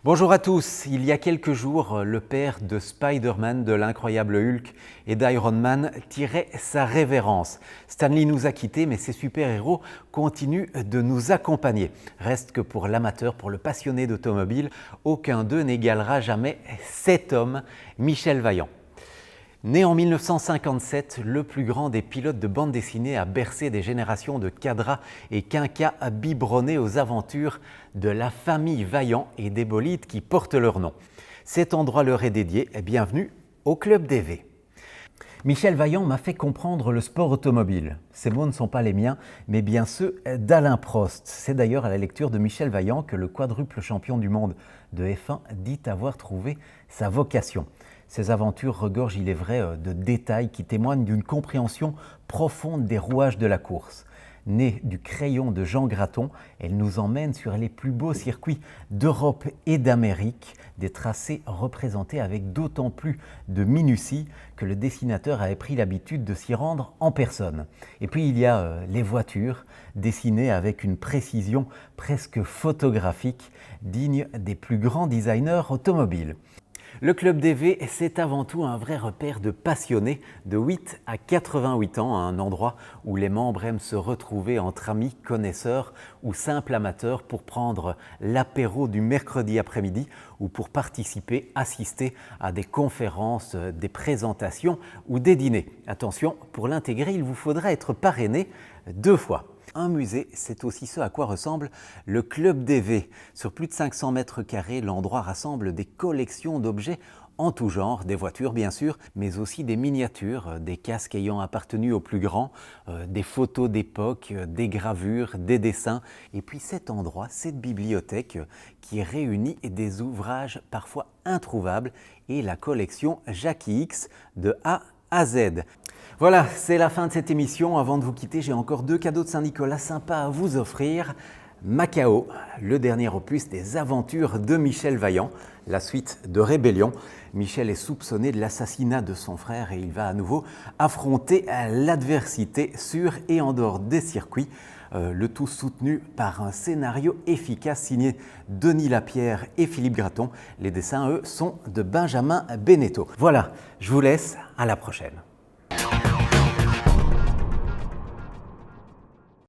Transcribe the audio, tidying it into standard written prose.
Bonjour à tous. Il y a quelques jours, le père de Spider-Man, de l'incroyable Hulk et d'Iron Man tirait sa révérence. Stan Lee nous a quittés, mais ces super-héros continuent de nous accompagner. Reste que pour l'amateur, pour le passionné d'automobile, aucun d'eux n'égalera jamais cet homme, Michel Vaillant. Né en 1957, le plus grand des pilotes de bande dessinée a bercé des générations de cadras et quinquas biberonnés aux aventures de la famille Vaillant et des bolides qui portent leur nom. Cet endroit leur est dédié. Bienvenue au Club des V. Michel Vaillant m'a fait comprendre le sport automobile. Ces mots ne sont pas les miens, mais bien ceux d'Alain Prost. C'est d'ailleurs à la lecture de Michel Vaillant que le quadruple champion du monde de F1 dit avoir trouvé sa vocation. Ces aventures regorgent, il est vrai, de détails qui témoignent d'une compréhension profonde des rouages de la course. Née du crayon de Jean Graton, elle nous emmène sur les plus beaux circuits d'Europe et d'Amérique, des tracés représentés avec d'autant plus de minutie que le dessinateur avait pris l'habitude de s'y rendre en personne. Et puis il y a les voitures, dessinées avec une précision presque photographique, digne des plus grands designers automobiles. Le Club des V, c'est avant tout un vrai repère de passionnés de 8 à 88 ans, un endroit où les membres aiment se retrouver entre amis, connaisseurs ou simples amateurs pour prendre l'apéro du mercredi après-midi ou pour participer, assister à des conférences, des présentations ou des dîners. Attention, pour l'intégrer, il vous faudra être parrainé 2 fois. Un musée, c'est aussi ce à quoi ressemble le Club des V. Sur plus de 500 mètres carrés, l'endroit rassemble des collections d'objets en tout genre, des voitures bien sûr, mais aussi des miniatures, des casques ayant appartenu aux plus grands, des photos d'époque, des gravures, des dessins, et puis cet endroit, cette bibliothèque qui réunit des ouvrages parfois introuvables et la collection Jackie X de A à Z. Voilà, c'est la fin de cette émission. Avant de vous quitter, j'ai encore 2 cadeaux de Saint-Nicolas sympas à vous offrir. Macao, le dernier opus des aventures de Michel Vaillant, la suite de Rébellion. Michel est soupçonné de l'assassinat de son frère et il va à nouveau affronter l'adversité sur et en dehors des circuits. Le tout soutenu par un scénario efficace signé Denis Lapierre et Philippe Graton. Les dessins, eux, sont de Benjamin Beneteau. Voilà, je vous laisse, à la prochaine.